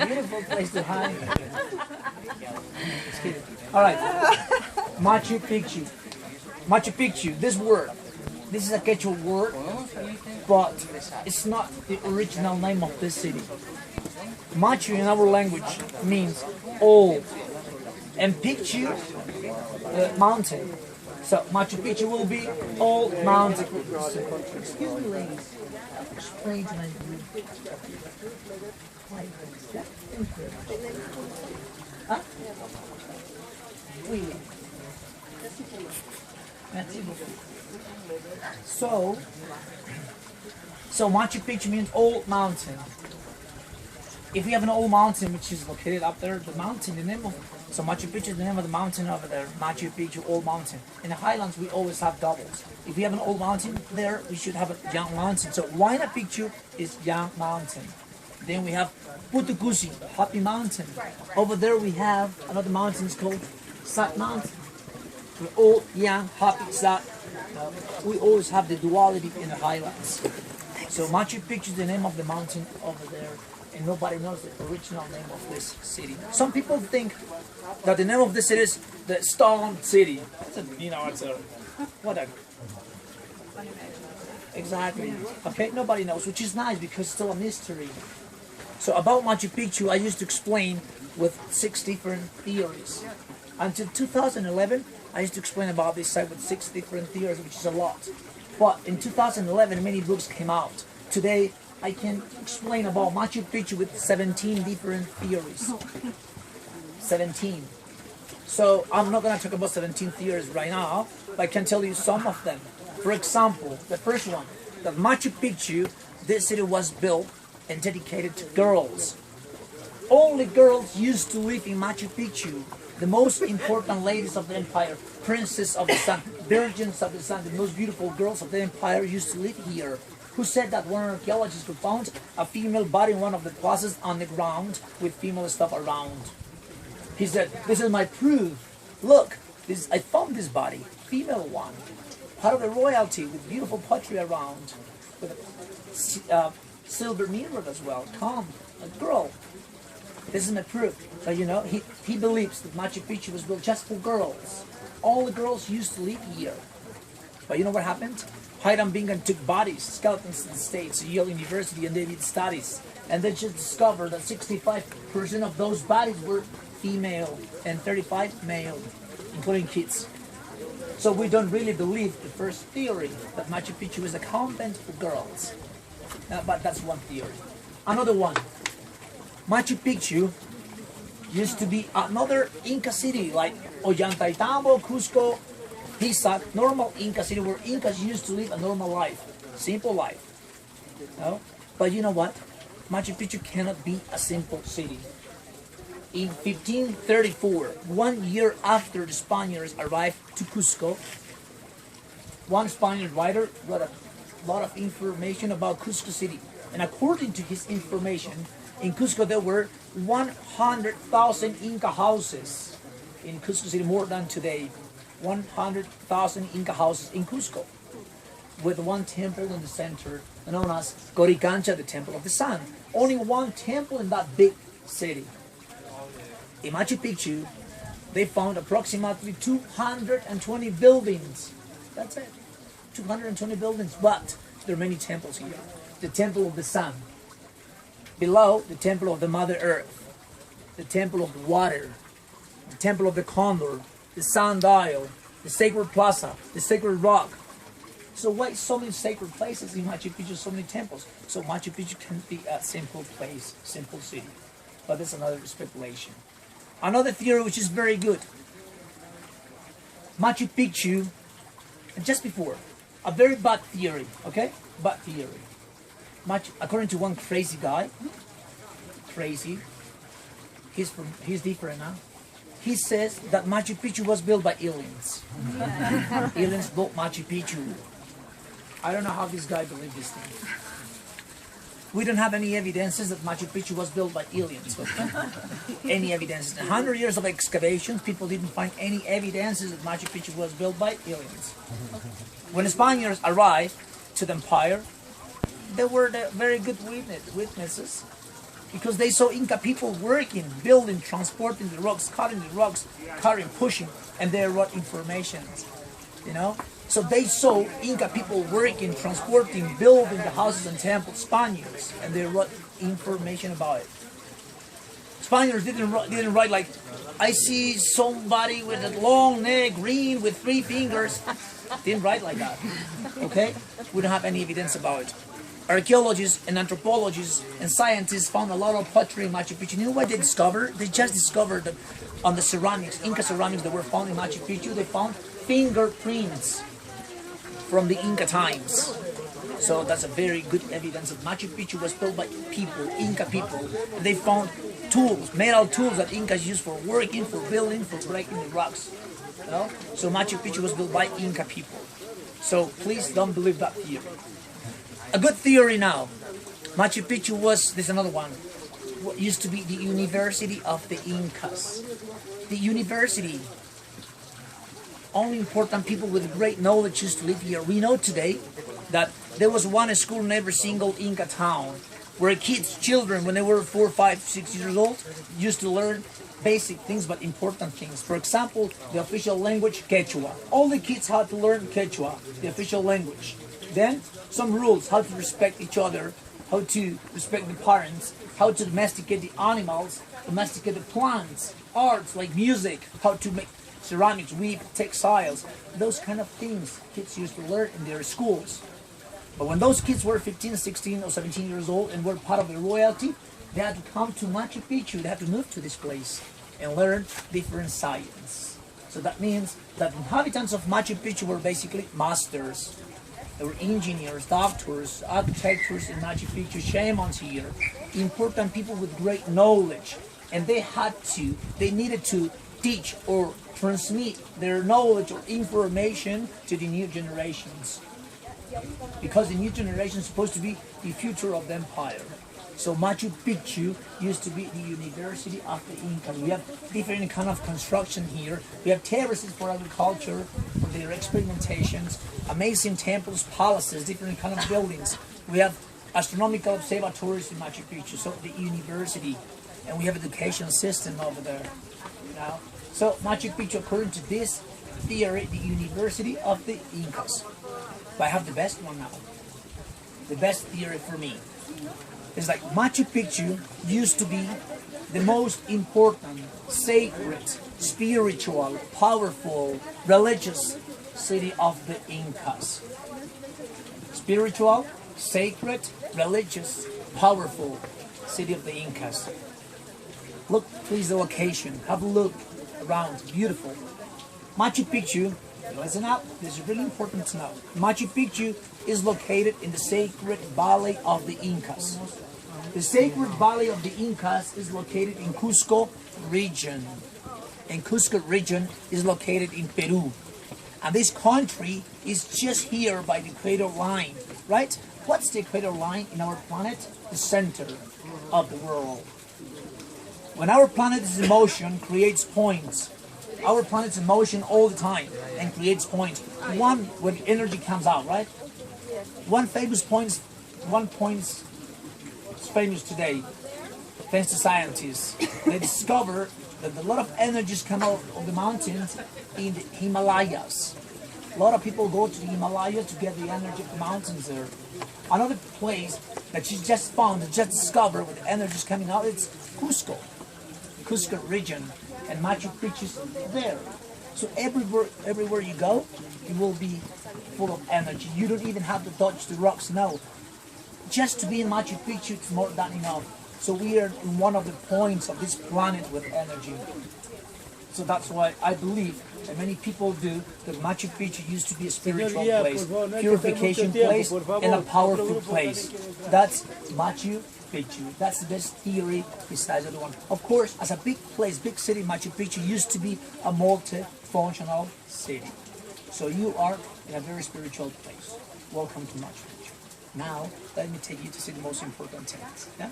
Beautiful place to hide. Just kidding. All right. Machu Picchu. Machu Picchu. This word. This is a Quechua word, but it's not the original name of this city. Machu in our language means old, and Picchu, mountain. So Machu Picchu will be old mountain. Excuse me, ladies. Explain to my group. Huh? Oui. Merci beaucoup. So Machu Picchu means old mountain. If we have an old mountain which is located up there, the mountain, the name of so Machu Picchu is the name of the mountain over there. Machu Picchu, old mountain. In the highlands, we always have doubles. If we have an old mountain there, we should have a young mountain. So Huayna Picchu is young mountain. Then we have Putukusi, happy mountain. Over there we have another mountain called Sad Mountain. We're old, young, happy, sad. We always have the duality in the highlands. So Machu Picchu is the name of the mountain over there, and nobody knows the original name of this city. Some people think that the name of this city is the Stone City. Whatever. Exactly. Okay, nobody knows, which is nice because it's still a mystery. So about Machu Picchu, I used to explain with 6 different theories. Until 2011, I used to explain about this site with 6 different theories, which is a lot. But in 2011, many books came out. Today, I can explain about Machu Picchu with 17 different theories. 17. So I'm not going to talk about 17 theories right now, but I can tell you some of them. For example, the first one, that Machu Picchu, this city was built and dedicated to girls. Only girls used to live in Machu Picchu. The most important ladies of the empire, princesses of the sun, virgins of the sun, the most beautiful girls of the empire used to live here. Who said that one archaeologist who found a female body in one of the plazas on the ground with female stuff around. He said, "This is my proof. Look, I found this body, female one, part of the royalty with beautiful pottery around, with a silver mirror as well. Come, a girl. This is my proof." But you know, he believes that Machu Picchu was built just for girls. All the girls used to live here. But you know what happened? Hiram Bingham took bodies, skeletons to the States, Yale University, and they did studies. And they just discovered that 65% of those bodies were female and 35 male, including kids. So we don't really believe the first theory that Machu Picchu is a convent for girls. But that's one theory. Another one. Machu Picchu used to be another Inca city like Ollantaytambo, Cusco, Pisac, normal Inca city where Incas used to live a normal life, simple life. No? But you know what? Machu Picchu cannot be a simple city. In 1534, 1 year after the Spaniards arrived to Cusco, one Spaniard writer wrote a lot of information about Cusco City. And according to his information, in Cusco there were 100,000 Inca houses. In Cusco City, more than today. 100,000 Inca houses in Cusco, with one temple in the center, known as Coricancha, the Temple of the Sun. Only one temple in that big city. In Machu Picchu, they found approximately 220 buildings. That's it. 220 buildings, but there are many temples here. The Temple of the Sun. Below, the Temple of the Mother Earth. The Temple of the Water. The Temple of the Condor. The Sundial. The Sacred Plaza. The Sacred Rock. So why so many sacred places in Machu Picchu, so many temples? So Machu Picchu can be a simple place, simple city. But that's another speculation. Another theory which is very good. Machu Picchu, and just before, a very bad theory, okay? Bad theory. According to one crazy guy, crazy, he's different now. He says that Machu Picchu was built by aliens. Aliens built Machu Picchu. I don't know how this guy believed this thing. We don't have any evidences that Machu Picchu was built by aliens. Any evidences. In 100 years of excavations, people didn't find any evidences that Machu Picchu was built by aliens. When the Spaniards arrived to the empire, they were the very good witnesses. because they saw Inca people working, building, transporting the rocks, cutting the rocks, carrying, pushing, and they wrote information, you know. So they saw Inca people working, transporting, building the houses and temples, Spaniards, and they wrote information about it. Spaniards didn't write like, I see somebody with a long neck, green, with 3 fingers. Didn't write like that, okay? We don't have any evidence about it. Archaeologists and anthropologists and scientists found a lot of pottery in Machu Picchu. You know what they discovered? They just discovered that on the ceramics, Inca ceramics that were found in Machu Picchu, they found fingerprints from the Inca times. So that's a very good evidence that Machu Picchu was built by people, Inca people. And they found tools, metal tools that Incas used for working, for building, for breaking the rocks. You know? So Machu Picchu was built by Inca people. So please don't believe that theory. A good theory now. Machu Picchu was, there's another one, what used to be the University of the Incas. The university. Only important people with great knowledge used to live here. We know today that there was one school in every single Inca town where kids, children, when they were 4, 5, 6 years old, used to learn basic things but important things. For example, the official language, Quechua. All the kids had to learn Quechua, the official language. Then, some rules, how to respect each other, how to respect the parents, how to domesticate the animals, domesticate the plants, arts like music, how to make ceramics, weave, textiles, those kind of things kids used to learn in their schools. But when those kids were 15, 16 or 17 years old and were part of the royalty, they had to come to Machu Picchu, they had to move to this place and learn different science. So that means that inhabitants of Machu Picchu were basically masters. They were engineers, doctors, architects in Machu Picchu, shamans here, important people with great knowledge. And they needed to teach or transmit their knowledge or information to the new generations. Because the new generation is supposed to be the future of the empire. So Machu Picchu used to be the University of the Incas. We have different kind of construction here. We have terraces for agriculture, for their experimentations, amazing temples, palaces, different kind of buildings. We have astronomical observatories in Machu Picchu, so the university, and we have education system over there. You know? So Machu Picchu, according to this theory, the University of the Incas. But I have the best one now. The best theory for me. It's like Machu Picchu used to be the most important, sacred, spiritual, powerful, religious city of the Incas. Spiritual, sacred, religious, powerful city of the Incas. Look, please, the location. Have a look around. Beautiful. Machu Picchu, listen up, this is really important to know. Machu Picchu is located in the sacred valley of the Incas. The sacred valley of the Incas is located in Cusco region. And Cusco region is located in Peru. And this country is just here by the equator line, right? What's the equator line in our planet? The center of the world. When our planet is in motion, creates points. Our planet's in motion all the time and creates points. One, when energy comes out, right? One point is famous today, thanks to scientists. They discover that a lot of energies come out of the mountains in the Himalayas. A lot of people go to the Himalayas to get the energy of the mountains there. Another place that you just found, just discovered with energies coming out, it's Cusco. Cusco region. And Machu Picchu is there. So everywhere you go, it will be full of energy. You don't even have to touch the rocks, no. Just to be in Machu Picchu, it's more than enough. So we are in one of the points of this planet with energy. So that's why I believe, and many people do, that Machu Picchu used to be a spiritual place, purification place, and a powerful place. That's Machu Picchu. That's the best theory besides the other one. Of course, as a big place, big city, Machu Picchu used to be a multifunctional city. So you are in a very spiritual place. Welcome to Machu Picchu. Now, let me take you to see the most important things. Yeah?